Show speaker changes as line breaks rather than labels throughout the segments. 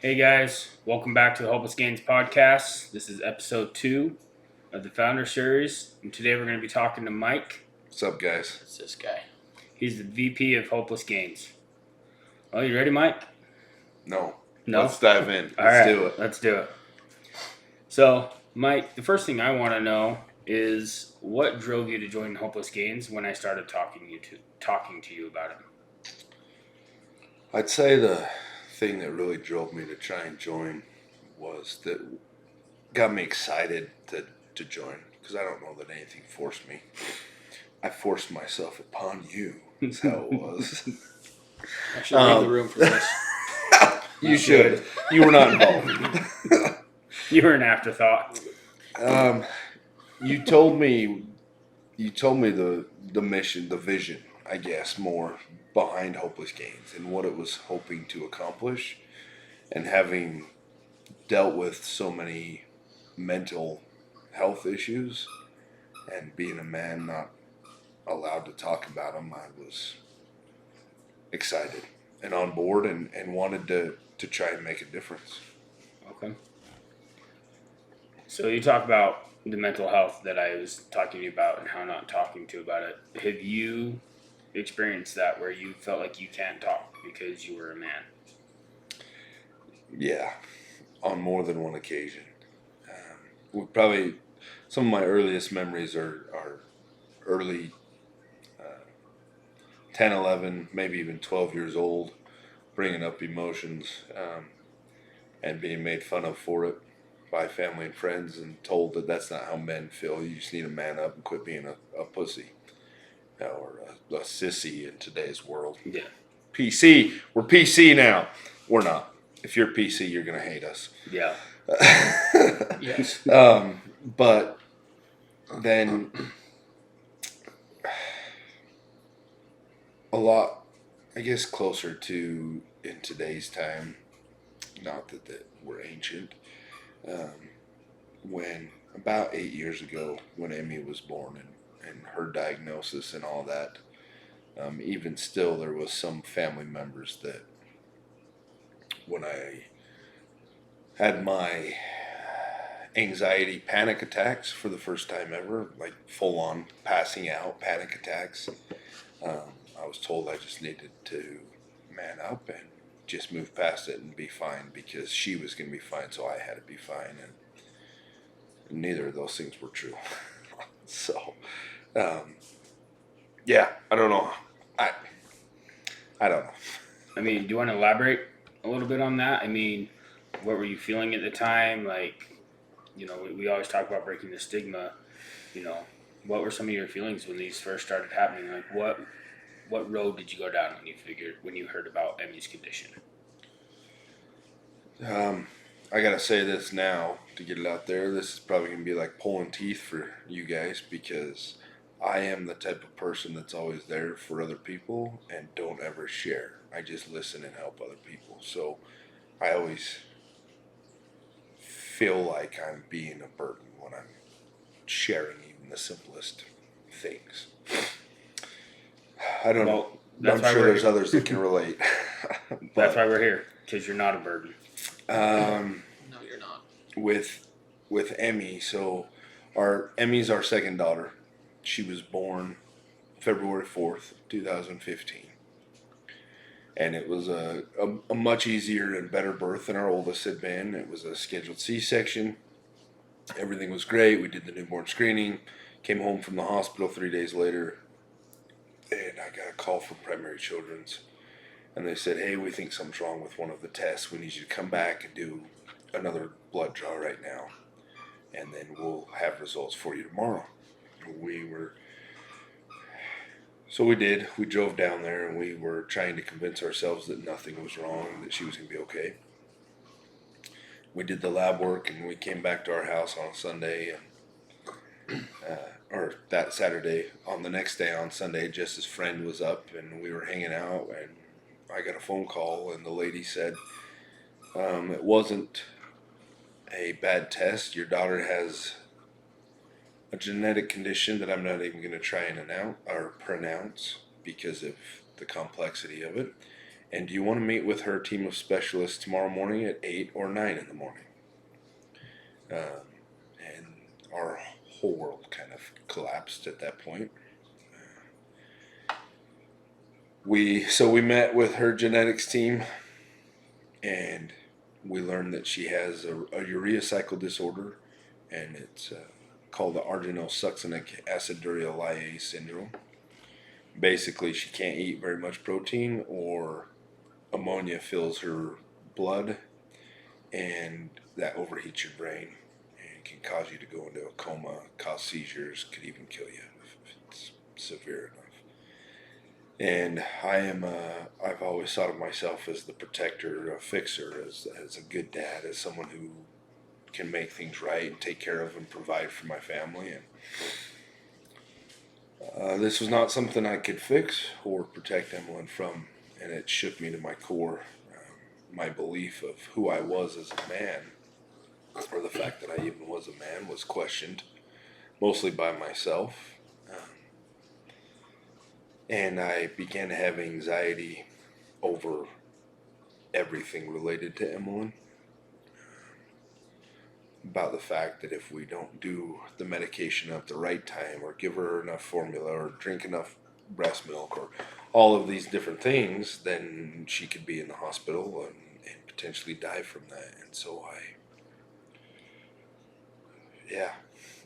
Hey guys, welcome back to the Hopeless Gains podcast. This is episode 2 of the Founder Series, and today we're going to be talking to Mike.
What's up, guys?
It's this guy.
He's the VP of Hopeless Gains. Well, you ready, Mike?
No.
No?
Let's dive in.
All
Let's
right,
do it.
let's do it. So, Mike, the first thing I want to know is what drove you to join Hopeless Gains when I started talking to you about it.
I'd say the thing that really drove me to try and join was that got me excited to join, because I don't know that anything forced me. I forced myself upon you. That's how it was.
I should leave the room for this.
You should. You were not involved.
You were an afterthought.
You told me the mission, the vision, I guess, more behind Hopeless Gains and what it was hoping to accomplish, and having dealt with so many mental health issues and being a man not allowed to talk about them, I was excited and on board and wanted to try and make a difference.
Okay. So you talk about the mental health that I was talking to you about and how not talking to about it. Have you experienced that where you felt like you can't talk because you were a man?
Yeah, on more than one occasion. Probably some of my earliest memories are early 10, 11, maybe even 12 years old, bringing up emotions and being made fun of for it by family and friends, and told that that's not how men feel. You just need to man up and quit being a pussy, or a sissy in today's world.
Yeah.
PC, we're PC now. We're not. If you're PC, you're gonna hate us.
Yeah.
Yes.
But then a lot, I guess, closer to in today's time, not that we're ancient, when about 8 years ago, when Emmy was born and her diagnosis and all that, even still, there was some family members that when I had my anxiety panic attacks for the first time ever, like full on passing out panic attacks, I was told I just needed to man up and just move past it and be fine, because she was going to be fine, so I had to be fine, and neither of those things were true. So, yeah, I don't know. I don't know.
I mean, do you want to elaborate a little bit on that? I mean, what were you feeling at the time? Like, we always talk about breaking the stigma. What were some of your feelings when these first started happening? Like, what road did you go down when you heard about Emmy's condition?
I gotta say this now to get it out there. This is probably gonna be like pulling teeth for you guys, because I am the type of person that's always there for other people and don't ever share. I just listen and help other people. So I always feel like I'm being a burden when I'm sharing even the simplest things. I don't know. I'm sure there's others that can relate.
That's why we're here, because you're not a burden.
No, you're not.
With Emmy, so Emmy's our second daughter. She was born February 4th, 2015. And it was a much easier and better birth than our oldest had been. It was a scheduled C-section. Everything was great. We did the newborn screening, came home from the hospital 3 days later, and I got a call from Primary Children's. And they said, hey, we think something's wrong with one of the tests. We need you to come back and do another blood draw right now, and then we'll have results for you tomorrow. So we did. We drove down there, and we were trying to convince ourselves that nothing was wrong, that she was going to be okay. We did the lab work, and we came back to our house on Sunday, or that Saturday. On the next day, on Sunday, Jess's friend was up, and we were hanging out, and I got a phone call, and the lady said, it wasn't a bad test. Your daughter has a genetic condition that I'm not even going to try and pronounce because of the complexity of it. And do you want to meet with her team of specialists tomorrow morning at 8 or 9 in the morning? And our whole world kind of collapsed at that point. We met with her genetics team, and we learned that she has a urea cycle disorder, and it's called the arginosuccinic aciduria lyase syndrome. Basically, she can't eat very much protein, or ammonia fills her blood, and that overheats your brain and can cause you to go into a coma, cause seizures, could even kill you if it's severe enough. And I've always thought of myself as the protector, a fixer, as a good dad, as someone who can make things right and take care of and provide for my family. And this was not something I could fix or protect Emmeline from, and it shook me to my core. My belief of who I was as a man, or the fact that I even was a man, was questioned, mostly by myself. And I began to have anxiety over everything related to Emmeline. About the fact that if we don't do the medication at the right time, or give her enough formula, or drink enough breast milk, or all of these different things, then she could be in the hospital and potentially die from that. And so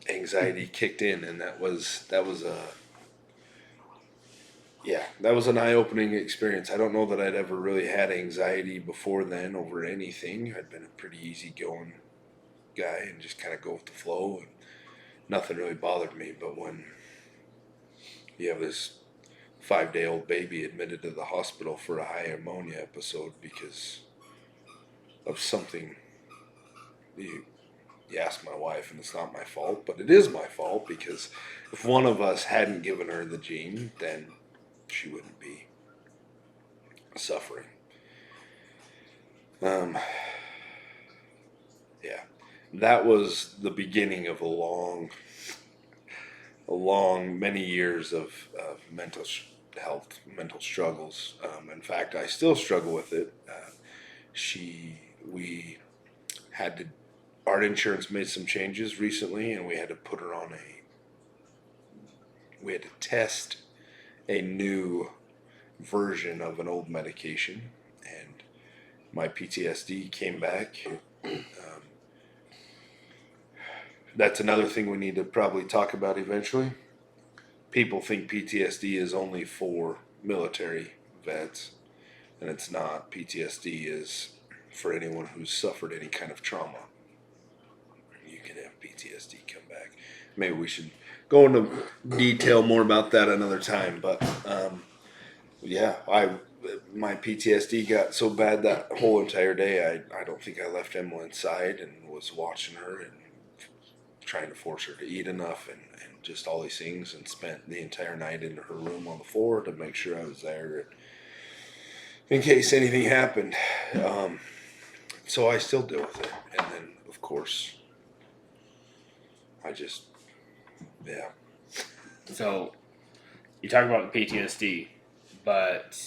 anxiety kicked in, and that was an eye-opening experience. I don't know that I'd ever really had anxiety before then over anything. I'd been a pretty easygoing guy and just kind of go with the flow, and nothing really bothered me. But when you have this 5-day-old baby admitted to the hospital for a high ammonia episode because of something, you ask my wife, and it's not my fault, but it is my fault, because if one of us hadn't given her the gene, then she wouldn't be suffering. That was the beginning of a long, many years of mental health, mental struggles. In fact, I still struggle with it. Our insurance made some changes recently, and we had to put her on we had to test a new version of an old medication, and my PTSD came back. That's another thing we need to probably talk about eventually. People think PTSD is only for military vets, and it's not. PTSD is for anyone who's suffered any kind of trauma. You can have PTSD come back. Maybe we should go into detail more about that another time, but my PTSD got so bad that whole entire day I don't think I left Emma inside, and was watching her and trying to force her to eat enough, and just all these things, and spent the entire night in her room on the floor to make sure I was there in case anything happened. So I still deal with it. And then, of course,
So you talk about PTSD, but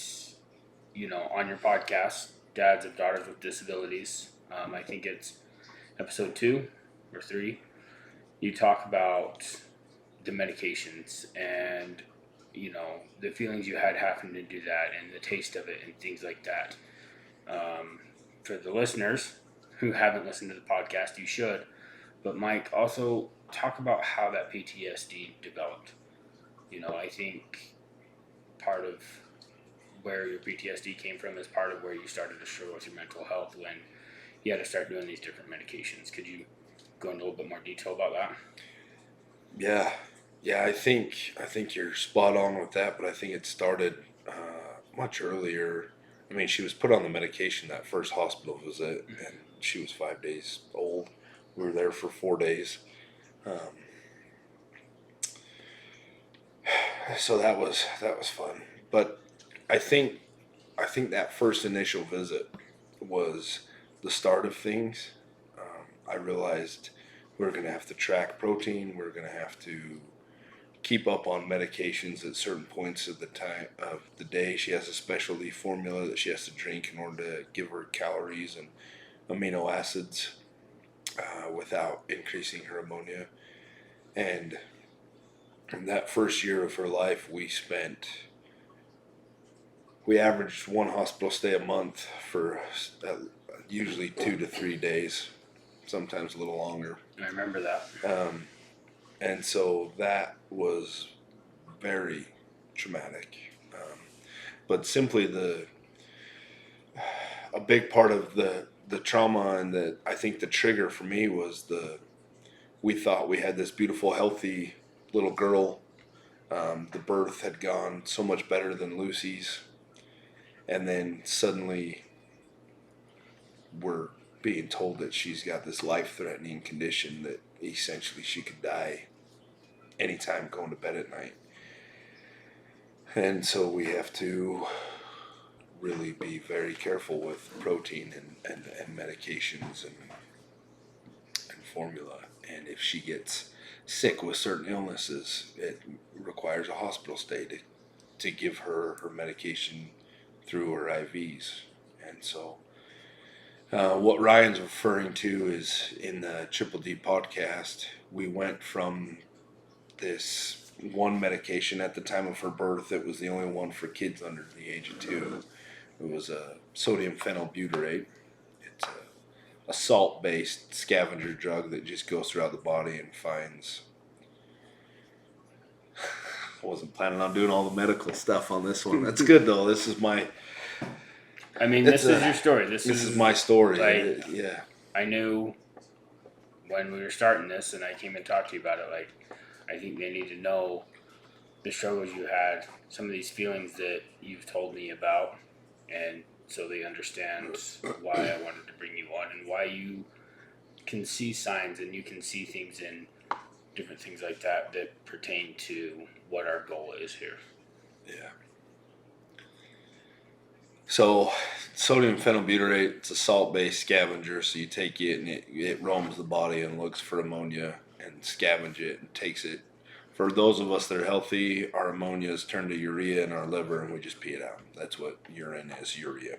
on your podcast, Dads of Daughters with Disabilities, I think it's episode 2 or 3. You talk about the medications and the feelings you had having to do that, and the taste of it and things like that. For the listeners who haven't listened to the podcast, you should. But Mike, also talk about how that PTSD developed. I think part of where your PTSD came from is part of where you started to struggle with your mental health when you had to start doing these different medications. Could you go into a little bit more detail about that?
Yeah, I think you're spot on with that, but I think it started much earlier. I mean, she was put on the medication that first hospital visit, and she was 5 days old. We were there for 4 days. So that was fun. But I think that first initial visit was the start of things. I realized we were going to have to track protein. We were going to have to keep up on medications at certain points of the time of the day. She has a specialty formula that she has to drink in order to give her calories and amino acids without increasing her ammonia. And in that first year of her life, we averaged one hospital stay a month for usually 2 to 3 days, sometimes a little longer.
I remember that.
And so that was very traumatic. But simply a big part of the trauma and I think the trigger for me was we thought we had this beautiful, healthy little girl. The birth had gone so much better than Lucy's. And then suddenly we're being told that she's got this life-threatening condition that essentially she could die anytime going to bed at night. And so we have to really be very careful with protein and medications and formula. And if she gets sick with certain illnesses, it requires a hospital stay to give her medication through her IVs. And so what Ryan's referring to is in the Triple D podcast, we went from this one medication at the time of her birth. It was the only one for kids under the age of 2. It was a sodium phenylbutyrate. It's a salt-based scavenger drug that just goes throughout the body and finds... I wasn't planning on doing all the medical stuff on this one. That's good, though. This is my...
I mean, this is your story. This
is my story.
Like,
yeah.
I knew when we were starting this, and I came and talked to you about it. Like, I think they need to know the struggles you had, some of these feelings that you've told me about, and so they understand why I wanted to bring you on and why you can see signs and you can see things in different things like that that pertain to what our goal is here.
Yeah. So, sodium phenylbutyrate, it's a salt-based scavenger, so you take it and it roams the body and looks for ammonia and scavenge it and takes it. For those of us that are healthy, our ammonia is turned to urea in our liver and we just pee it out. That's what urine is, urea.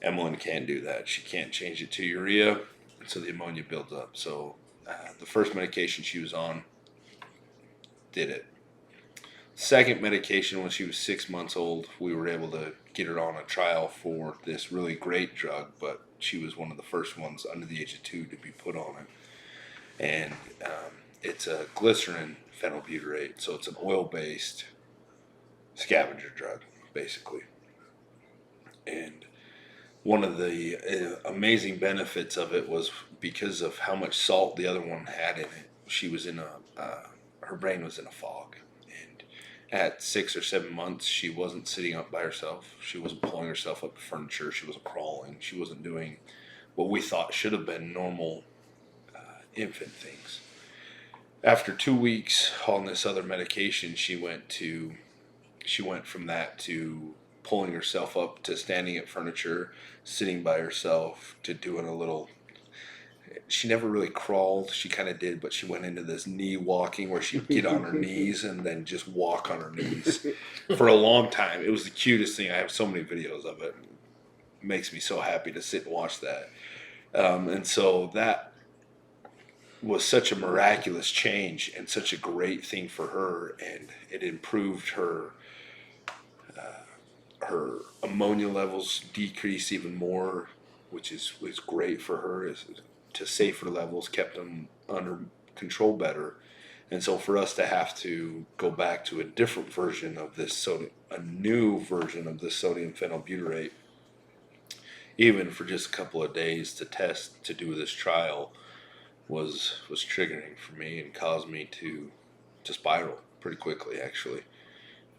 Emmeline can't do that. She can't change it to urea, and so the ammonia builds up. So the first medication she was on did it. Second medication, when she was 6 months old, we were able to get her on a trial for this really great drug, but she was one of the first ones under the age of 2 to be put on it. And it's a glycerin phenylbutyrate, so it's an oil-based scavenger drug, basically. And one of the amazing benefits of it was because of how much salt the other one had in it. She was in her brain was in a fog. And at 6 or 7 months, she wasn't sitting up by herself. She wasn't pulling herself up to furniture. She wasn't crawling. She wasn't doing what we thought should have been normal infant things. After 2 weeks on this other medication, she went from that to pulling herself up to standing at furniture, sitting by herself, to doing a little... She never really crawled. She kind of did, but she went into this knee walking where she'd get on her knees and then just walk on her knees for a long time. It was the cutest thing. I have so many videos of it. It makes me so happy to sit and watch that. And so that was such a miraculous change and such a great thing for her, and it improved her ammonia levels decreased even more, which was great for her, to safer levels, kept them under control better. And so for us to have to go back to a different version of this a new version of this sodium phenylbutyrate, even for just a couple of days to test, to do this trial, was triggering for me and caused me to spiral pretty quickly, actually.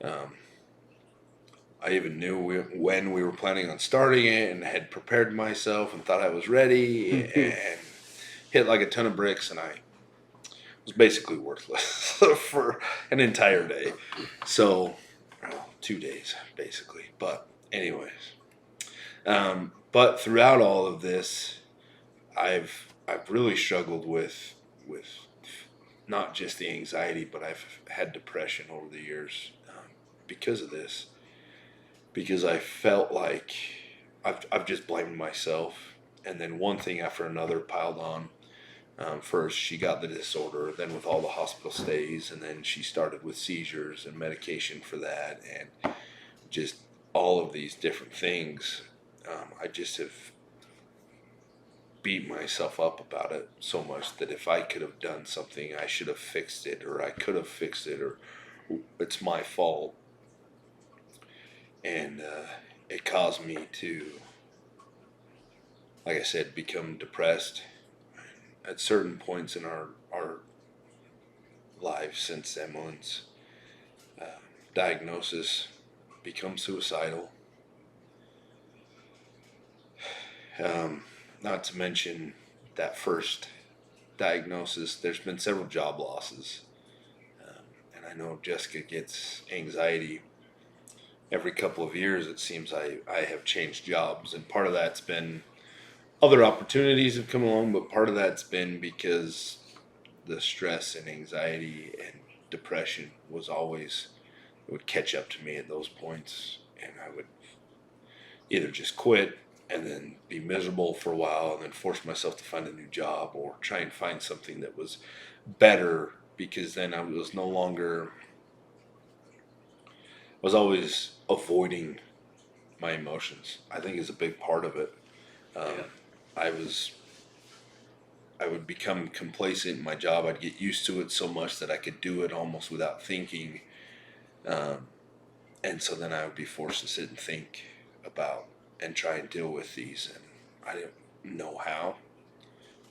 I even knew when we were planning on starting it and had prepared myself and thought I was ready and hit like a ton of bricks, and I was basically worthless for an entire day. So, 2 days, basically. But anyways. But throughout all of this, I've really struggled with not just the anxiety, but I've had depression over the years because of this. Because I felt like I've just blamed myself, and then one thing after another piled on. First, she got the disorder, then with all the hospital stays, and then she started with seizures and medication for that, and just all of these different things. I just have beat myself up about it so much that if I could have done something, I should have fixed it, or I could have fixed it, or it's my fault. And it caused me to, like I said, become depressed at certain points in our lives since Emmeline's uh, diagnosis, become suicidal. Not to mention that first diagnosis, there's been several job losses. And I know Jessica gets anxiety every couple of years. It seems I have changed jobs, and part of that's been other opportunities have come along, but part of that's been because the stress and anxiety and depression was always, it would catch up to me at those points, and I would either just quit and then be miserable for a while and then force myself to find a new job or try and find something that was better, because then I was no longer, I was always avoiding my emotions. I think is a big part of it.
Yeah.
I was, I would become complacent in my job. I'd get used to it so much that I could do it almost without thinking. Um, and so then I would be forced to sit and think about and try and deal with these. And I didn't know how,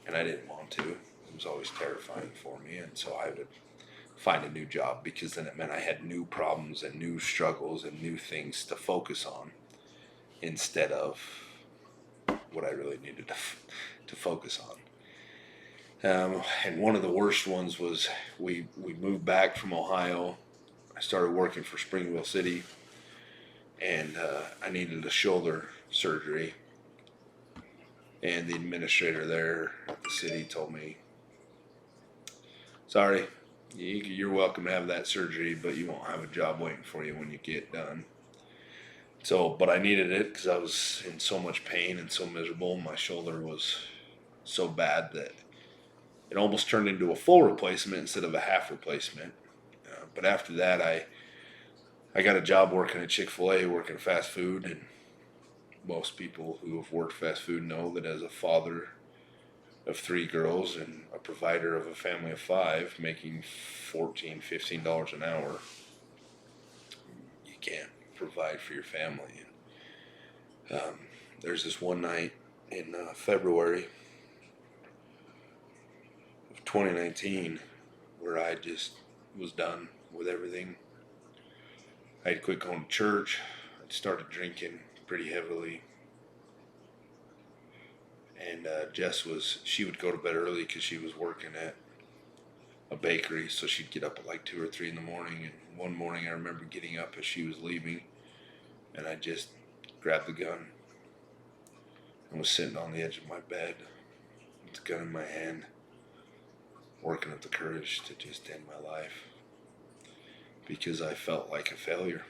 and I didn't want to. It was always terrifying for me. And so I would find a new job, because then it meant I had new problems and new struggles and new things to focus on instead of what I really needed to focus on. And one of the worst ones was we moved back from Ohio. I started working for Springville City, and I needed a shoulder surgery. And the administrator there at the city told me, sorry, you're welcome to have that surgery, but you won't have a job waiting for you when you get done. So, but I needed it because I was in so much pain and so miserable. My shoulder was so bad that it almost turned into a full replacement instead of a half replacement. But after that, I got a job working at Chick-fil-A, working fast food, and most people who have worked fast food know that as a father of 3 girls and a provider of a family of 5, making $14, $15 an hour, you can't provide for your family. There's this one night in February of 2019 where I just was done with everything. I had quit going to church. I'd started drinking pretty heavily. And Jess she would go to bed early because she was working at a bakery, so she'd get up at like 2 or 3 in the morning. And one morning I remember getting up as she was leaving, and I just grabbed the gun and was sitting on the edge of my bed with the gun in my hand, working up the courage to just end my life, because I felt like a failure,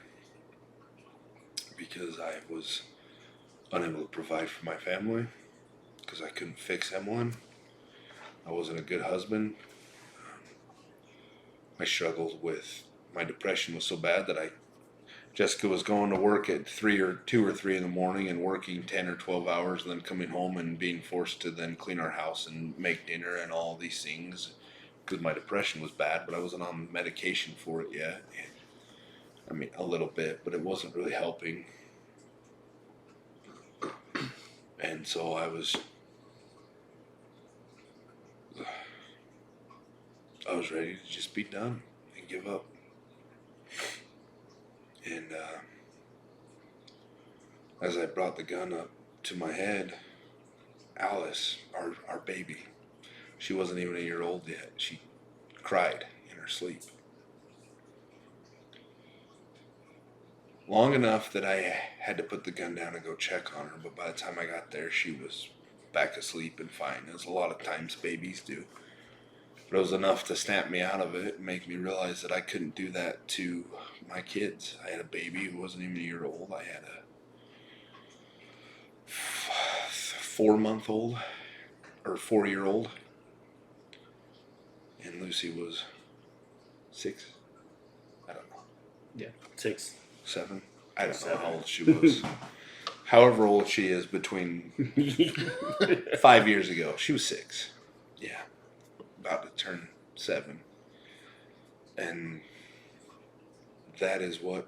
because I was unable to provide for my family, because I couldn't fix Emmeline. I wasn't a good husband. I struggled with, my depression was so bad that Jessica was going to work at 2 or 3 in the morning and working 10 or 12 hours, and then coming home and being forced to then clean our house and make dinner and all these things, because my depression was bad, but I wasn't on medication for it yet. I mean, a little bit, but it wasn't really helping. And so I was ready to just be done and give up. And as I brought the gun up to my head, Alice, our baby, she wasn't even a year old yet. She cried in her sleep. Long enough that I had to put the gun down and go check on her, but by the time I got there, she was back asleep and fine, as a lot of times babies do. But it was enough to snap me out of it and make me realize that I couldn't do that to my kids. I had a baby who wasn't even a year old. I had a 4-month-old or 4-year-old, and Lucy was 6. I don't know.
Yeah. 6.
7. I don't know
7.
how old she was. However old she is, between 5 years ago, she was 6. Yeah, about to turn 7, and that is what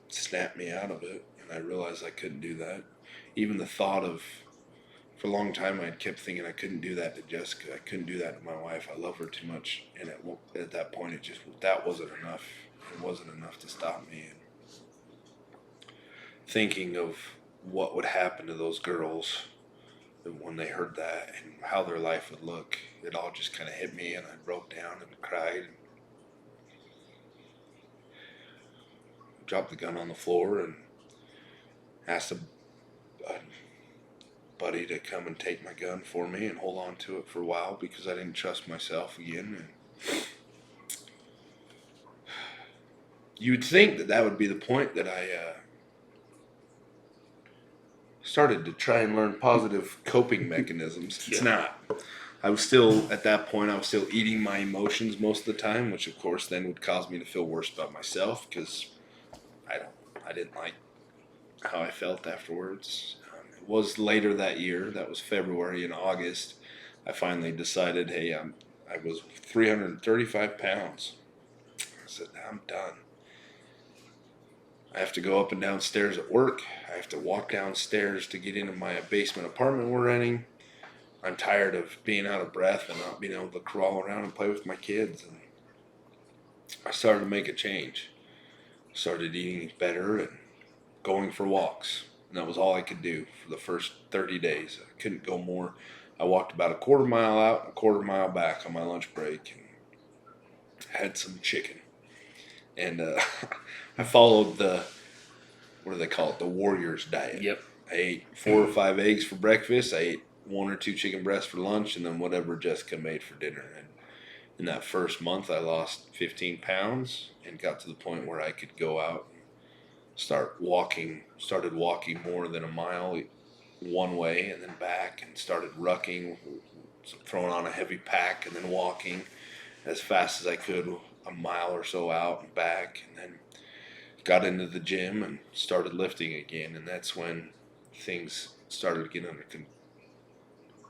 snapped me out of it. And I realized I couldn't do that. Even the thought of, for a long time, I kept thinking I couldn't do that to Jessica. I couldn't do that to my wife. I love her too much. And at that point, that wasn't enough. It wasn't enough to stop me. And thinking of what would happen to those girls when they heard that and how their life would look, it all just kind of hit me, and I broke down and cried. Dropped the gun on the floor and asked a buddy to come and take my gun for me and hold on to it for a while because I didn't trust myself again. And you'd think that would be the point that I started to try and learn positive coping mechanisms. It's not. I was still, at that point, I was still eating my emotions most of the time, which of course then would cause me to feel worse about myself because I didn't like how I felt afterwards. It was later that year, that was February and August, I finally decided, hey, I was 335 pounds. I said, I'm done. I have to go up and down stairs at work. I have to walk downstairs to get into my basement apartment we're renting. I'm tired of being out of breath and not being able to crawl around and play with my kids. And I started to make a change. Started eating better and going for walks. And that was all I could do for the first 30 days. I couldn't go more. I walked about a quarter mile out and a quarter mile back on my lunch break and had some chicken. And I followed what do they call it? The warrior's diet.
Yep.
I ate 4 or 5 eggs for breakfast. I ate 1 or 2 chicken breasts for lunch, and then whatever Jessica made for dinner. And in that first month, I lost 15 pounds and got to the point where I could go out and started walking more than a mile one way and then back, and started rucking, throwing on a heavy pack and then walking as fast as I could a mile or so out and back, and then got into the gym and started lifting again. And that's when things started to get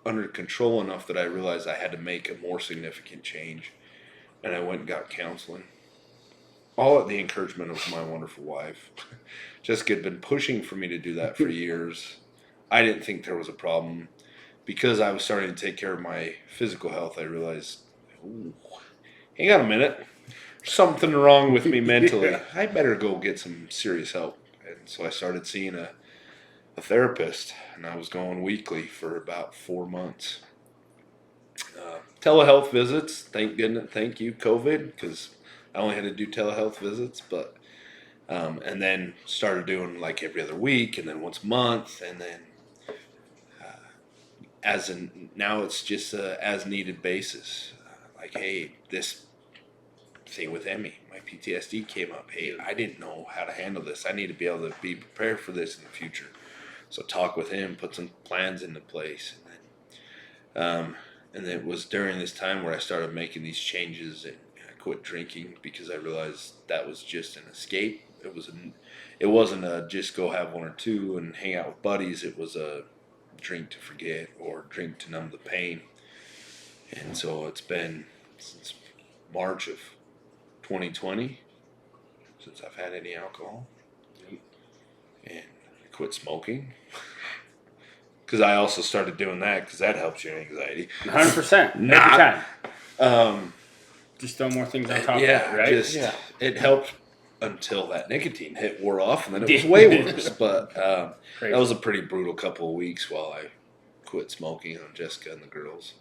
under control enough that I realized I had to make a more significant change. And I went and got counseling. All at the encouragement of my wonderful wife. Jessica had been pushing for me to do that for years. I didn't think there was a problem. Because I was starting to take care of my physical health, I realized, ooh, hang on a minute. There's something wrong with me mentally.
Yeah.
I better go get some serious help. And so I started seeing a therapist, and I was going weekly for about 4 months. Telehealth visits, thank goodness, thank you, COVID, because I only had to do telehealth visits, but and then started doing like every other week, and then once a month, and then now it's just a as needed basis. Like, hey, this thing with Emmy, my PTSD came up. Hey, I didn't know how to handle this. I need to be able to be prepared for this in the future. So talk with him, put some plans into place, and it was during this time where I started making these changes, and I quit drinking because I realized that was just an escape. It wasn't a just go have 1 or 2 and hang out with buddies. It was a drink to forget or drink to numb the pain. And so it's been since March of 2020 since I've had any alcohol, and I quit smoking. Because I also started doing that because that helps your anxiety.
100%. Every
Not-
time. Just throw more things on top of it, right?
It helped until that nicotine wore off, and then it was way worse. But that
Crazy.
was a pretty brutal couple of weeks while I quit smoking on Jessica and the girls.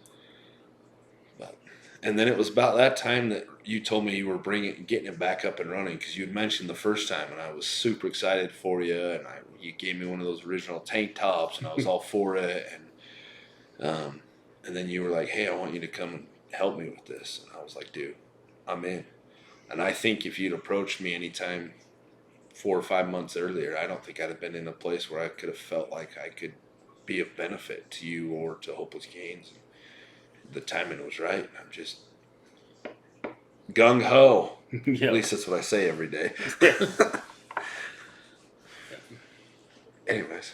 And then it was about that time that you told me you were getting it back up and running, because you had mentioned the first time, and I was super excited for you, and you gave me one of those original tank tops, and I was all for it, and then you were like, hey, I want you to come help me with this? And I was like, dude, I'm in. And I think if you'd approached me anytime 4 or 5 months earlier, I don't think I'd have been in a place where I could have felt like I could be of benefit to you or to Hopeless Gains. The timing was right. I'm just gung ho.
Yeah.
At least that's what I say every day. Anyways,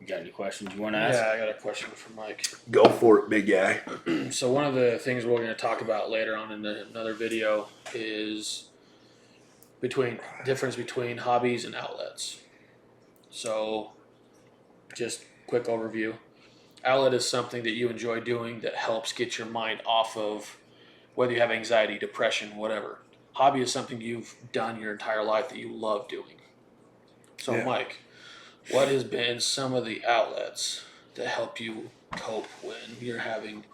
You got any questions you want to ask?
Yeah, I got a question for Mike.
go for it, big guy.
So one of the things we're going to talk about later on in another video is difference between hobbies and outlets. So, just quick overview. Outlet is something that you enjoy doing that helps get your mind off of whether you have anxiety, depression, whatever. Hobby is something you've done your entire life that you love doing. So,
Yeah.
Mike, what has been some of the outlets that help you cope when you're having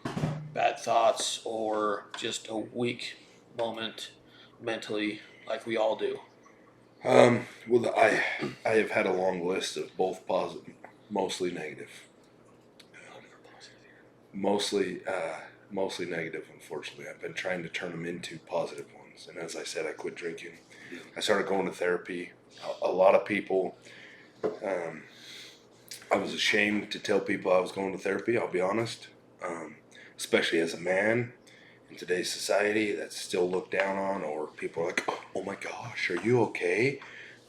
bad thoughts or just a weak moment mentally, like we all do?
Well, I have had a long list of both positive, mostly negative. Mostly negative, unfortunately. I've been trying to turn them into positive ones. And as I said, I quit drinking. I started going to therapy. A lot of people, I was ashamed to tell people I was going to therapy, I'll be honest. Especially as a man in today's society, that's still looked down on, or people are like, oh my gosh, are you okay?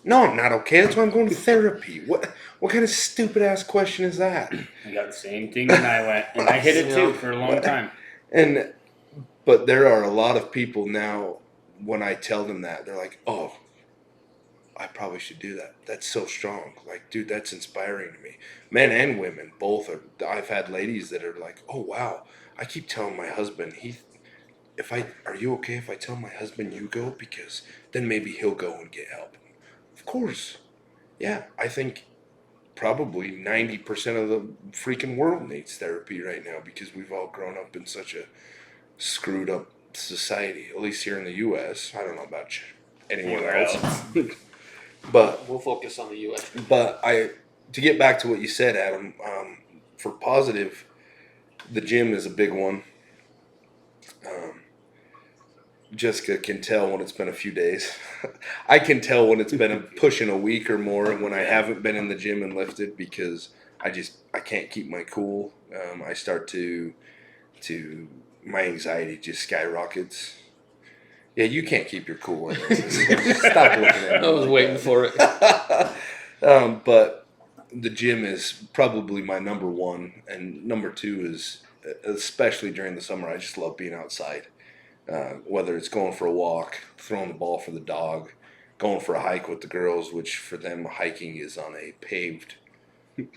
No, I'm not okay. That's why I'm going to therapy. What kind of stupid ass question is that?
I got the same thing when I went, and I hit it too for a long time.
But there are a lot of people now, when I tell them that, they're like, oh, I probably should do that. That's so strong. Like, dude, that's inspiring to me. Men and women, both are. I've had ladies that are like, oh, wow. I keep telling my husband, are you okay if I tell my husband you go? Because then maybe he'll go and get help. Of course. Yeah, I think probably 90% of the freaking world needs therapy right now because we've all grown up in such a screwed up society, at least here in the U.S. I don't know about anywhere else. But
We'll focus on the U.S.
But to get back to what you said, Adam, for positive, the gym is a big one. Jessica can tell when it's been a few days. I can tell when it's been pushing a week or more when I haven't been in the gym and lifted because I can't keep my cool. I start to my anxiety just skyrockets. Yeah, you can't keep your cool. Stop looking at me.
I was waiting for it.
But the gym is probably my number one, and number two is, especially during the summer, I just love being outside. Whether it's going for a walk, throwing the ball for the dog, going for a hike with the girls, which for them hiking is on a paved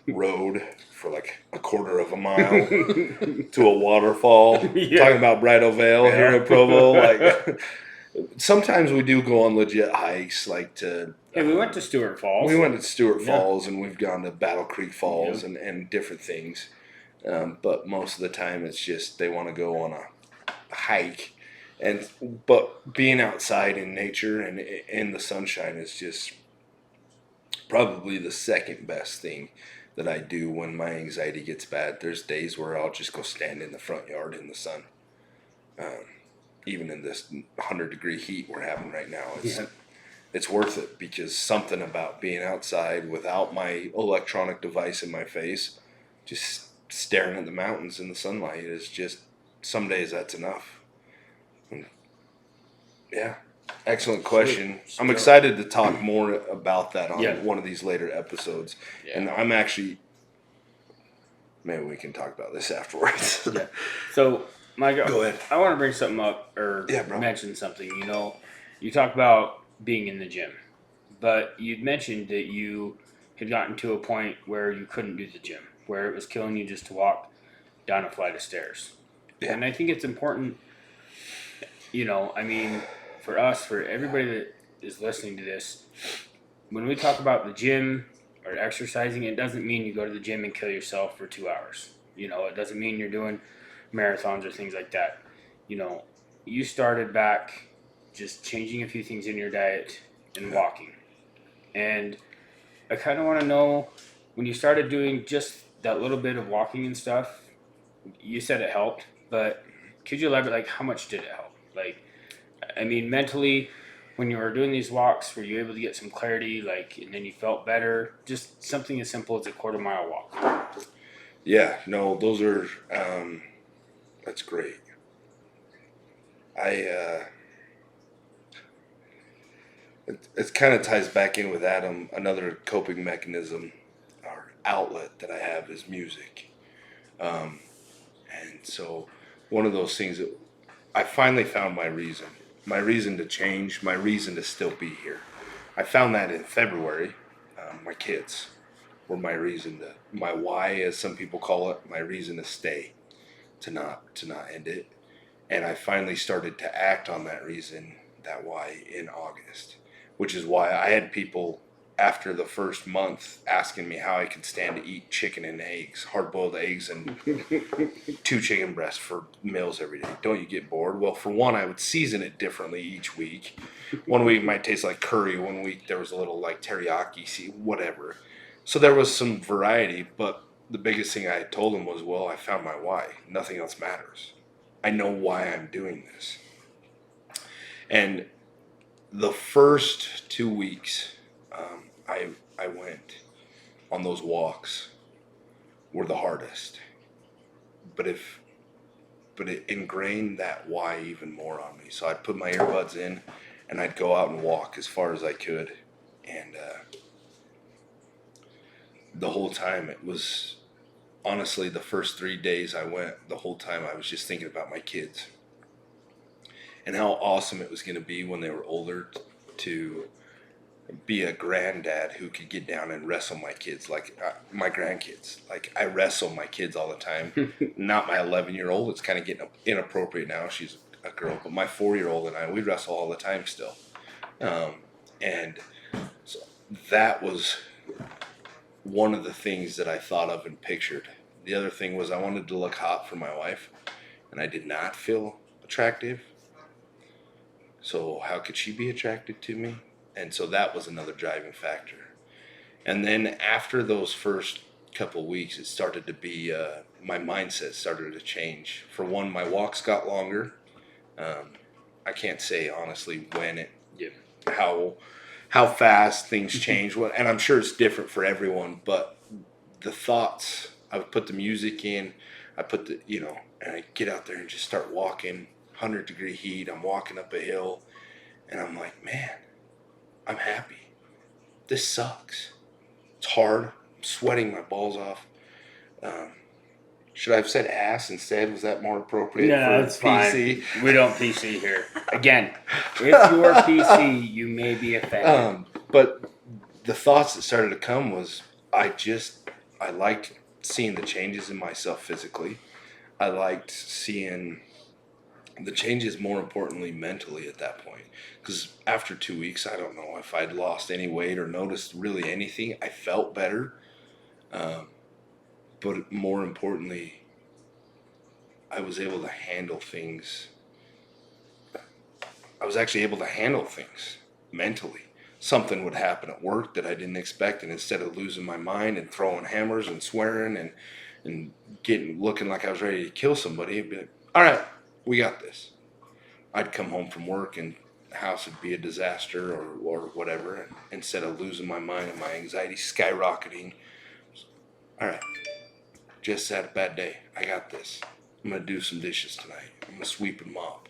road for like a quarter of a mile to a waterfall.
Yeah.
Talking about Bridal Veil here in Provo. Like sometimes we do go on legit hikes, like to.
Hey, we went to Stewart Falls.
We went to Stewart
Yeah.
Falls, and we've gone to Battle Creek Falls and different things. But most of the time, it's just they want to go on a hike. But being outside in nature and in the sunshine is just probably the second best thing that I do when my anxiety gets bad. There's days where I'll just go stand in the front yard in the sun. Even in this 100-degree heat we're having right now, it's worth it because something about being outside without my electronic device in my face, just staring at the mountains in the sunlight is just, some days that's enough. Yeah, excellent question. I'm excited to talk more about that on one of these later episodes. Yeah. And I'm actually, maybe we can talk about this afterwards.
Yeah. So, Mike,
go ahead.
I want to bring something up or mention something. You know, you talk about being in the gym, but you'd mentioned that you had gotten to a point where you couldn't do the gym, where it was killing you just to walk down a flight of stairs. Yeah. And I think it's important, you know, I mean, for us, for everybody that is listening to this, when we talk about the gym or exercising, it doesn't mean you go to the gym and kill yourself for 2 hours. You know, it doesn't mean you're doing marathons or things like that. You know, you started back just changing a few things in your diet and walking. And I kind of want to know, when you started doing just that little bit of walking and stuff, you said it helped, but could you elaborate? Like, how much did it help? Like, I mean, mentally, when you were doing these walks, were you able to get some clarity? Like, and then you felt better? Just something as simple as a quarter-mile walk.
Yeah, no, those are, that's great. I, it kind of ties back in with Adam. Another coping mechanism or outlet that I have is music. Um, and so one of those things that I finally found my reason to change, my reason to still be here. I found that in February. My kids were my reason to, my why, as some people call it, my reason to stay, to not end it. And I finally started to act on that reason, that why, in August, which is why I had people after the first month asking me how I could stand to eat chicken and eggs, hard boiled eggs, and 2 chicken breasts for meals every day. Don't you get bored? Well, for one, I would season it differently each week. One week it might taste like curry. One week there was a little like teriyaki, whatever. So there was some variety, but the biggest thing I told them was, well, I found my why. Nothing else matters. I know why I'm doing this. And the first 2 weeks, I went on those walks were the hardest. But it ingrained that why even more on me. So I'd put my earbuds in and I'd go out and walk as far as I could. And the whole time it was honestly the first 3 days I went, the whole time I was just thinking about my kids and how awesome it was going to be when they were older to be a granddad who could get down and wrestle my kids like my grandkids. Like I wrestle my kids all the time. Not my 11-year-old. It's kind of getting inappropriate now. She's a girl, but my 4-year-old and I, we wrestle all the time still. And so that was one of the things that I thought of and pictured. The other thing was I wanted to look hot for my wife, and I did not feel attractive. So how could she be attracted to me? And so that was another driving factor. And then after those first couple weeks, it started to be my mindset started to change. For one, my walks got longer. I can't say honestly when it,
Yeah.
how fast things change. And I'm sure it's different for everyone. But the thoughts, I would put the music in. I put the and I get out there and just start walking. 100-degree heat. I'm walking up a hill, and I'm like, man, I'm happy. This sucks. It's hard. I'm sweating my balls off. Should I have said ass instead? Was that more appropriate
No,
for
it's
PC?
fine. We don't PC here. Again, if you're PC, you may be offended.
But the thoughts that started to come was I liked seeing the changes in myself physically. I liked seeing the changes, more importantly, mentally at that point. Because after 2 weeks, I don't know if I'd lost any weight or noticed really anything. I felt better. But more importantly, I was able to handle things. I was actually able to handle things mentally. Something would happen at work that I didn't expect, and instead of losing my mind and throwing hammers and swearing and looking like I was ready to kill somebody, I'd be like, all right, we got this. I'd come home from work and the house would be a disaster or whatever. And instead of losing my mind and my anxiety skyrocketing, all right, just had a bad day. I got this. I'm going to do some dishes tonight. I'm going to sweep and mop.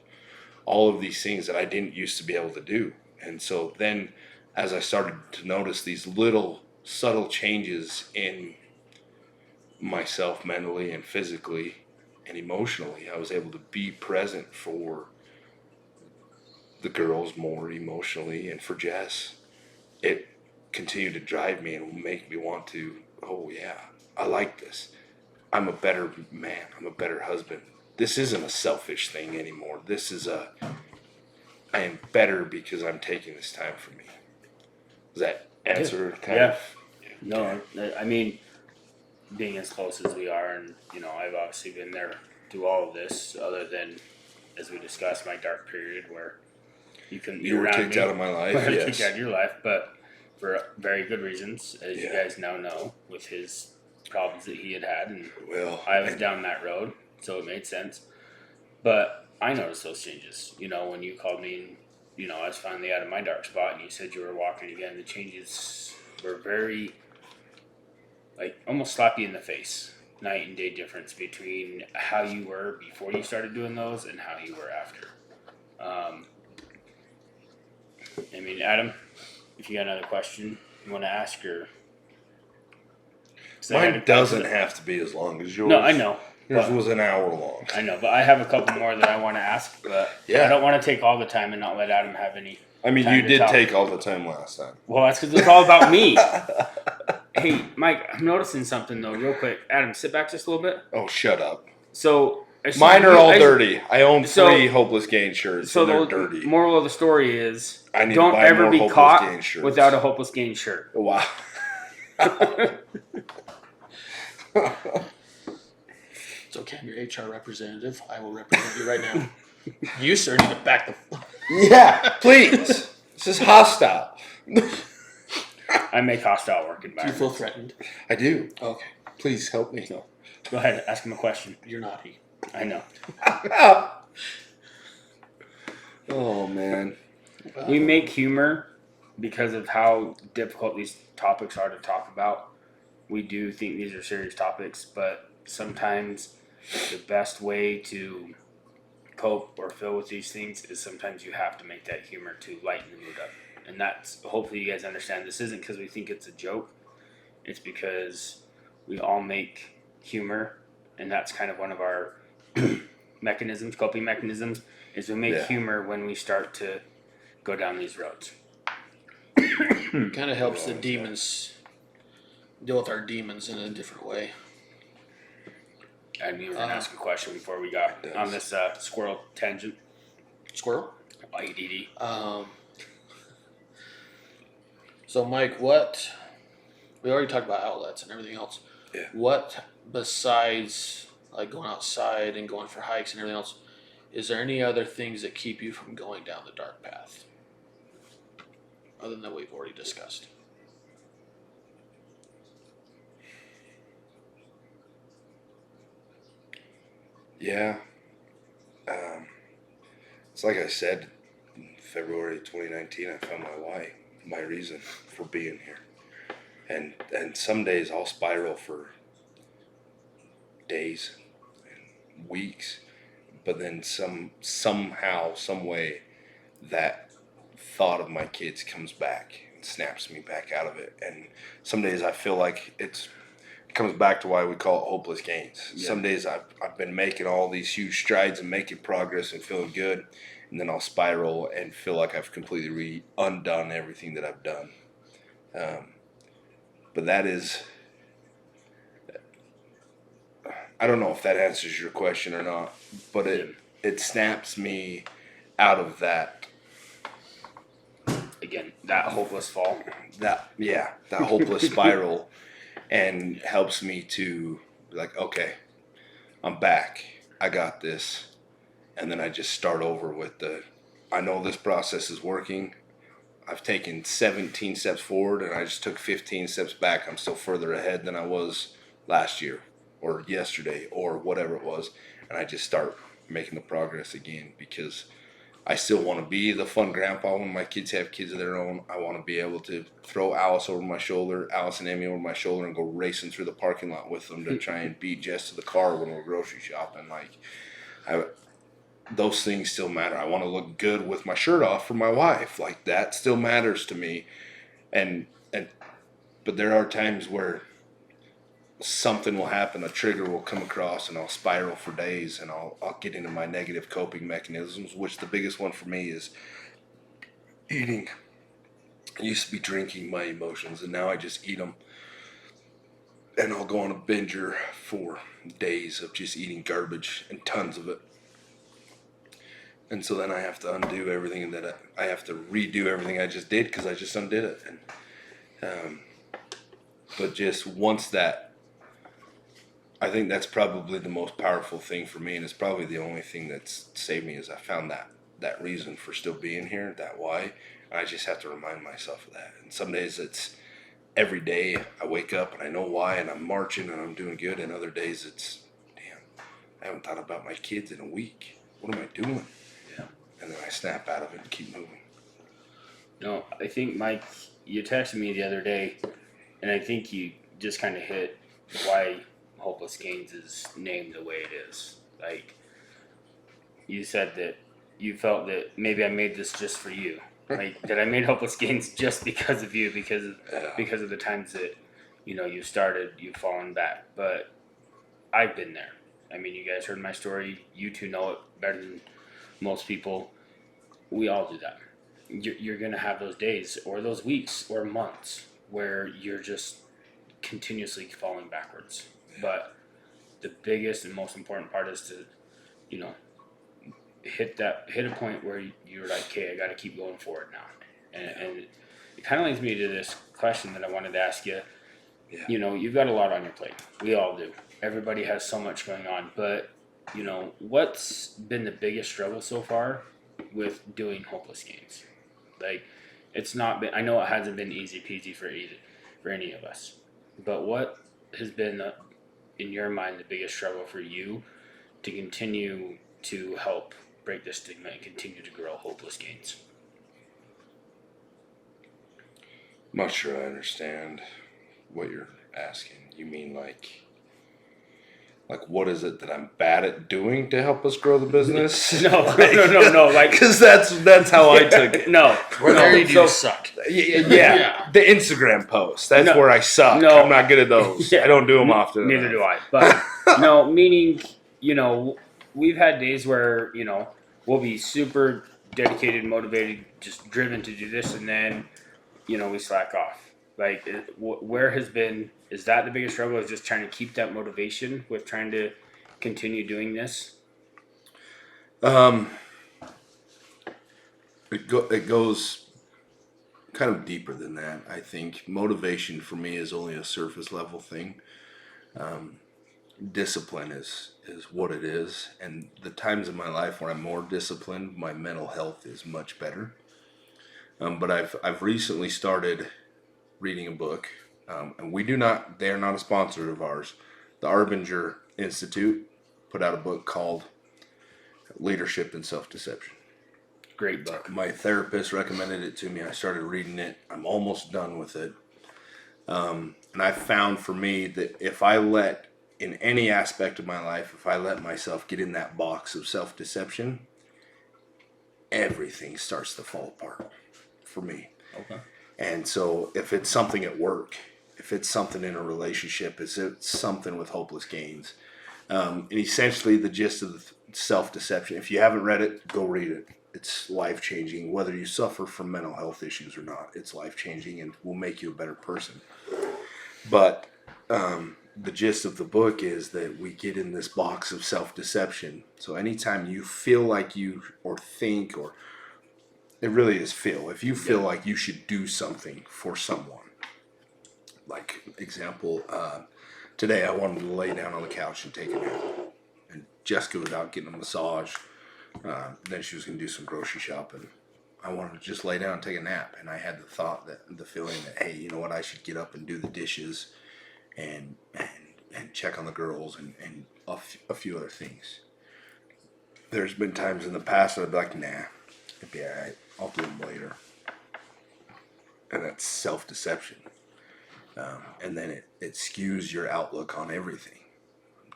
All of these things that I didn't used to be able to do. And so then as I started to notice these little subtle changes in myself mentally and physically and emotionally, I was able to be present for the girls more emotionally, and for Jess, it continued to drive me and make me want to, oh yeah, I like this. I'm a better man. I'm a better husband. This isn't a selfish thing anymore. I am better because I'm taking this time for me. Does that answer kind of?
No, I mean, being as close as we are, and I've obviously been there through all of this, other than, as we discussed, my dark period where you couldn't be
You were
around
kicked
me.
out of my life,
I was
yes.
kicked out of your life, but for very good reasons, as you
Yeah.
guys now know, with his problems that he had, and
Well,
I was down that road. so it made sense. But I noticed those changes. You know, when you called me, and, you know, I was finally out of my dark spot, and you said you were walking again. The changes were very, like, almost slap you in the face. Night and day difference between how you were before you started doing those and how you were after. Um, I mean, Adam, if you got another question you want to ask, or 'cause I had
Mine
a-
doesn't have to be as long as yours.
No, I know.
Yours
but-
was an hour long.
I know, but I have a couple more that I want to ask. But
Yeah.
I don't want to take all the time and not let Adam have any.
I mean,
time
you
to
did
talk.
take all the time last time.
Well, that's because it's all about me. Hey, Mike, I'm noticing something though, real quick. Adam, sit back just a little bit.
Oh, shut up.
So I see
Mine are
you-
all
I-
dirty. I own
So-
3 Hopeless Gain shirts,
So
and they're
the
dirty.
moral of the story is,
I need to
don't
buy
ever
more
be
Hopeless
caught
Gain shirts.
without a Hopeless Gain shirt.
Wow.
It's okay, I'm your HR representative. I will represent you right now. You, sir, need to back the.
Yeah, please. This is hostile.
I make hostile work
Do you
environments.
feel threatened?
I do.
Okay,
Please help me.
So, go ahead, ask him a question.
you're naughty.
I know.
Oh, man.
We make humor because of how difficult these topics are to talk about. We do think these are serious topics, but sometimes the best way to cope or feel with these things is sometimes you have to make that humor to lighten the mood up. And that's, hopefully you guys understand, this isn't because we think it's a joke. It's because we all make humor, and that's kind of one of our mechanisms, coping mechanisms, is we make
Yeah.
humor when we start to go down these roads.
Kind of helps the
Yeah.
demons deal with our demons in a different way.
And we were going to ask a question before we got
It does.
on this squirrel tangent.
Squirrel.
IDD.
So, Mike, what? We already talked about outlets and everything else.
Yeah.
What besides like going outside and going for hikes and everything else? Is there any other things that keep you from going down the dark path? Other than that we've already discussed.
Yeah. It's like I said, in February 2019, I found my why, my reason for being here. And some days I'll spiral for days and weeks, but then somehow, some way, that thought of my kids comes back and snaps me back out of it. And some days I feel like it comes back to why we call it hopeless gains.
Yeah.
Some days I've been making all these huge strides and making progress and feeling good, and then I'll spiral and feel like I've completely undone everything that I've done. But that is, I don't know if that answers your question or not, but it snaps me out of that
Again, that hopeless fall.
that hopeless spiral, and helps me to be like, okay, I'm back, I got this. And then I just start over with I know this process is working. I've taken 17 steps forward and I just took 15 steps back. I'm still further ahead than I was last year or yesterday or whatever it was. And I just start making the progress again, because I still want to be the fun grandpa when my kids have kids of their own. I want to be able to throw Alice over my shoulder, Alice and Emmy over my shoulder, and go racing through the parking lot with them to try and beat Jess to the car when we're grocery shopping. Like, those things still matter. I want to look good with my shirt off for my wife. Like, that still matters to me. But there are times where something will happen, a trigger will come across, and I'll spiral for days, and I'll get into my negative coping mechanisms, which the biggest one for me is eating. I used to be drinking my emotions, and now I just eat them. And I'll go on a binger for days of just eating garbage, and tons of it. And so then I have to undo everything that I have to redo everything I just did, because I just undid it. And but just once that, I think that's probably the most powerful thing for me, and it's probably the only thing that's saved me, is I found that reason for still being here, that why. And I just have to remind myself of that. And some days it's every day I wake up and I know why, and I'm marching and I'm doing good, and other days it's, damn, I haven't thought about my kids in a week. What am I doing?
Yeah.
And then I snap out of it and keep moving.
No, I think, Mike, you texted me the other day, and I think you just kind of hit why Hopeless Gains is named the way it is. Like, you said that you felt that maybe I made this just for you. Like, that I made Hopeless Gains just because of you, because of the times that, you started, you've fallen back. But I've been there. I mean, you guys heard my story. You two know it better than most people. We all do that. You're going to have those days or those weeks or months where you're just continuously falling backwards. But the biggest and most important part is to, you know, hit a point where you're like, okay, I got to keep going forward now. And it kind of leads me to this question that I wanted to ask you.
Yeah.
You've got a lot on your plate. We all do. Everybody has so much going on. But, what's been the biggest struggle so far with doing Hopeless Games? Like, it's not been, I know it hasn't been easy peasy for any of us. But what has been, in your mind, the biggest struggle for you to continue to help break the stigma and continue to grow Hopeless Gains?
I'm not sure I understand what you're asking. You mean like what is it that I'm bad at doing to help us grow the business?
No. Like,
because that's how I took it.
No,
Where
no.
you do suck.
Yeah, the Instagram posts. That's
No.
where I suck.
No.
I'm not good at those.
Yeah.
I don't do them often.
Neither do I. But no, meaning, we've had days where, we'll be super dedicated, motivated, just driven to do this, and then, we slack off. Like, is that the biggest struggle, is just trying to keep that motivation with trying to continue doing this?
It goes kind of deeper than that. I think motivation for me is only a surface level thing. Discipline is what it is, and the times in my life where I'm more disciplined, my mental health is much better. But I've recently started reading a book, and they are not a sponsor of ours. The Arbinger Institute put out a book called Leadership and Self-Deception.
Great book.
My therapist recommended it to me. I started reading it. I'm almost done with it. And I found for me that in any aspect of my life, if I let myself get in that box of self-deception, everything starts to fall apart for me.
Okay.
And so if it's something at work, if it's something in a relationship, if it's something with Hopeless Gains, and essentially the gist of the self-deception, if you haven't read it, go read it. It's life-changing. Whether you suffer from mental health issues or not, it's life-changing and will make you a better person. But the gist of the book is that we get in this box of self-deception. So anytime you feel like or think, or it really is feel. If you feel like you should do something for someone, like example, today I wanted to lay down on the couch and take a nap, and Jessica was out getting a massage. Then she was going to do some grocery shopping. I wanted to just lay down and take a nap, and I had the feeling that, hey, you know what, I should get up and do the dishes, and check on the girls, and a few other things. There's been times in the past that I'd be like, nah, it'd be all right. I'll do them later. And that's self-deception. And then it skews your outlook on everything.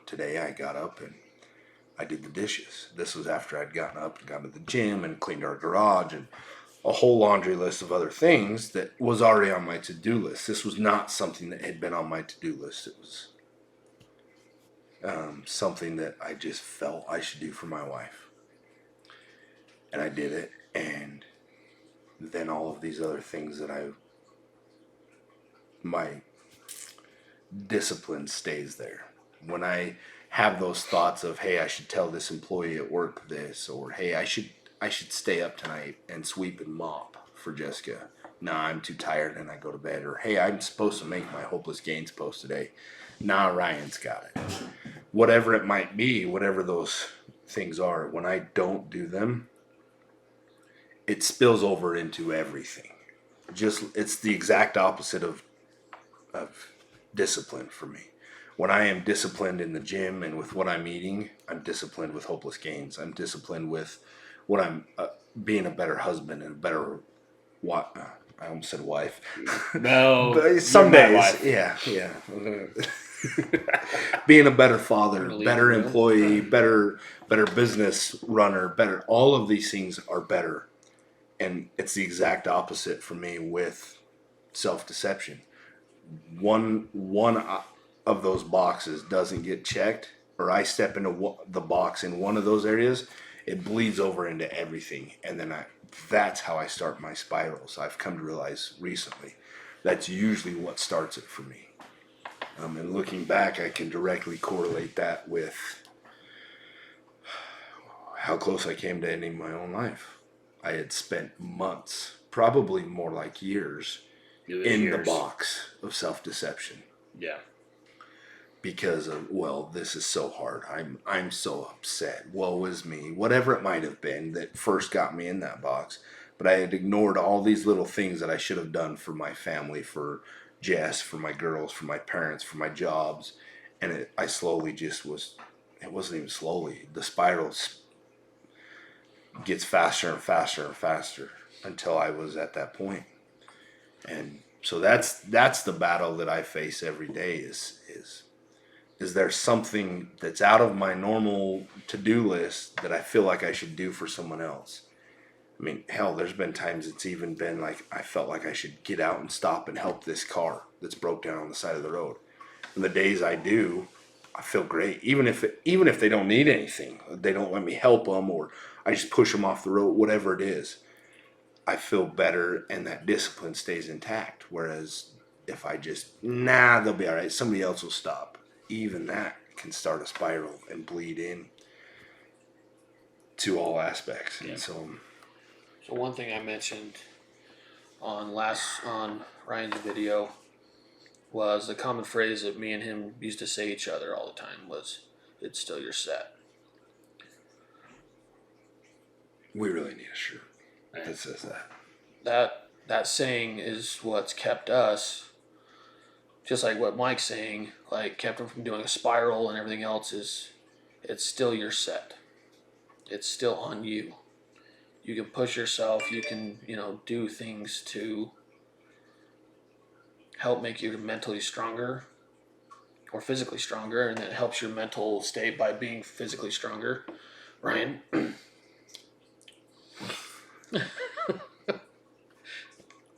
Today I got up and I did the dishes. This was after I'd gotten up and gone to the gym and cleaned our garage and a whole laundry list of other things that was already on my to-do list. This was not something that had been on my to-do list. It was something that I just felt I should do for my wife. And I did it, and then all of these other things that my discipline stays there. When I have those thoughts of, hey, I should tell this employee at work this, or hey, I should stay up tonight and sweep and mop for Jessica. Nah, I'm too tired and I go to bed. Or hey, I'm supposed to make my Hopeless Gains post today. Nah, Ryan's got it. Whatever it might be, whatever those things are, when I don't do them, it spills over into everything. It's the exact opposite of discipline for me. when I am disciplined in the gym and with what I'm eating, I'm disciplined with Hopeless Gains. I'm disciplined with what I'm being a better husband and a better what I almost said wife.
Well,
But some
you're my
days,
wife.
yeah. Being a better father,
Gonna leave
better
the room.
employee, better business runner, better. All of these things are better, and it's the exact opposite for me with self-deception. One of those boxes doesn't get checked, or I step into the box in one of those areas, it bleeds over into everything, and then that's how I start my spirals. I've come to realize recently that's usually what starts it for me. And looking back, I can directly correlate that with how close I came to ending my own life. I had spent months, probably more like years,
It was
in the
years.
box of self-deception
Yeah.
because of, well, this is so hard. I'm so upset. Woe is me. Whatever it might have been that first got me in that box. But I had ignored all these little things that I should have done for my family, for Jess, for my girls, for my parents, for my jobs. And I slowly just was, it wasn't even slowly. The spiral gets faster and faster and faster until I was at that point. And so that's the battle that I face every day is there something that's out of my normal to-do list that I feel like I should do for someone else? I mean, hell, there's been times it's even been like I felt like I should get out and stop and help this car that's broke down on the side of the road. And the days I do, I feel great. Even if they don't need anything, they don't let me help them, or I just push them off the road, whatever it is, I feel better, and that discipline stays intact. Whereas if I just, they'll be all right, somebody else will stop. Even that can start a spiral and bleed in to all aspects.
Yeah.
And so
one thing I mentioned on Ryan's video was the common phrase that me and him used to say each other all the time was, "It's still your set."
we really need a shirt that says that.
That saying is what's kept us, just like what Mike's saying, like kept him from doing a spiral and everything else. Is it's still your set. It's still on you. You can push yourself. You can do things to help make you mentally stronger or physically stronger, and it helps your mental state by being physically stronger. Ryan.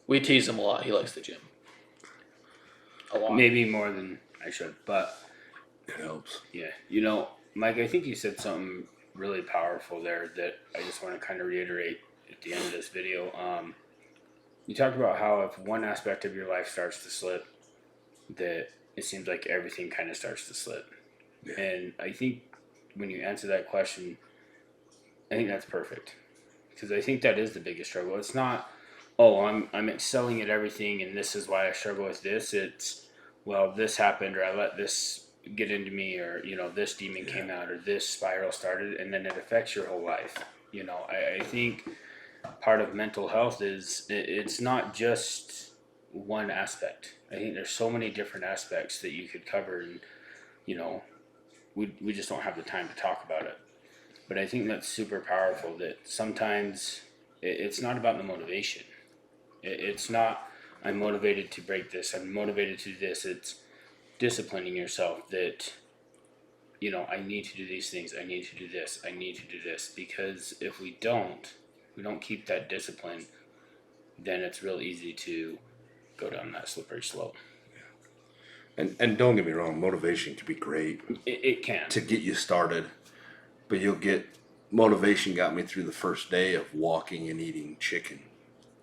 We tease him a lot. He likes the gym. A lot.
Maybe more than I should, but
It helps.
yeah. Mike, I think you said something really powerful there that I just want to kind of reiterate at the end of this video. You talked about how if one aspect of your life starts to slip, that it seems like everything kind of starts to slip.
Yeah.
And I think when you answer that question, I think that's perfect, because I think that is the biggest struggle. It's not, oh, I'm excelling at everything and this is why I struggle with this. It's, well, this happened, or I let this get into me, or this demon came out, or this spiral started, and then it affects your whole life. I think part of mental health is it's not just one aspect. I think there's so many different aspects that you could cover, and we just don't have the time to talk about it. But I think that's super powerful, that sometimes it's not about the motivation. It's not, I'm motivated to break this, I'm motivated to do this. It's disciplining yourself that, I need to do these things, I need to do this, I need to do this. Because if we don't keep that discipline, then it's real easy to go down that slippery slope.
And don't get me wrong, motivation can be great
It can.
to get you started, but motivation got me through the first day of walking and eating chicken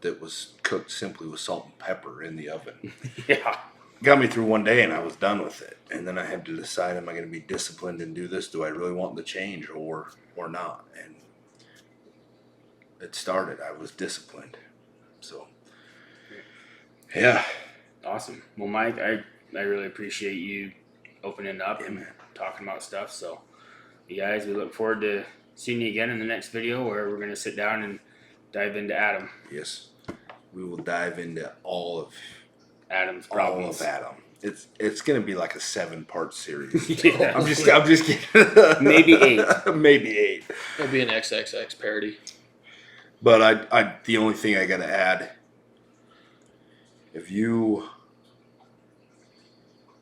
that was cooked simply with salt and pepper in the oven.
Yeah.
Got me through one day and I was done with it. And then I had to decide, am I going to be disciplined and do this? Do I really want the change or not? And it started. I was disciplined. So, yeah.
Awesome. Well, Mike, I really appreciate you opening up and
man.
talking about stuff. So, you guys, we look forward to seeing you again in the next video, where we're going to sit down and dive into Adam.
Yes. We will dive into all of
Adam's problems.
Adam. It's gonna be like a 7-part series.
Yeah.
I'm just kidding.
Maybe 8.
Maybe 8.
It'll be an XXX parody.
But the only thing I gotta add, if you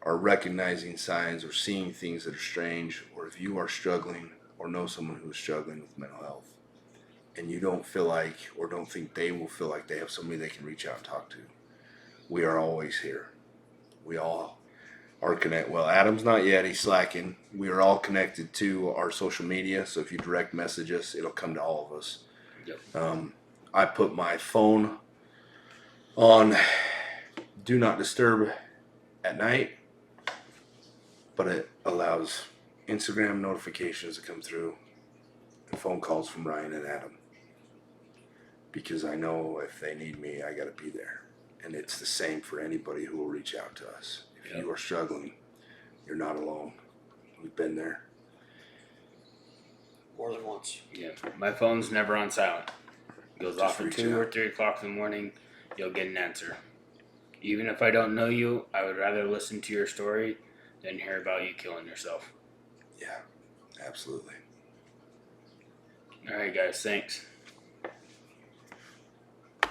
are recognizing signs or seeing things that are strange, or if you are struggling or know someone who's struggling with mental health, and you don't feel like or don't think they will feel like they have somebody they can reach out and talk to, we are always here. We all are connected. Well, Adam's not yet. He's slacking. We are all connected to our social media. So if you direct message us, it'll come to all of us.
Yep.
I put my phone on Do Not Disturb at night, but it allows Instagram notifications to come through and phone calls from Ryan and Adam. Because I know if they need me, I got to be there. And it's the same for anybody who will reach out to us. If
Yep.
you are struggling, you're not alone. We've been there.
More than once.
Yeah. My phone's never on silent. It goes
Just
off at
reach
2 or
out.
3 o'clock in the morning. You'll get an answer. Even if I don't know you, I would rather listen to your story than hear about you killing yourself.
Yeah, absolutely.
All right, guys. Thanks.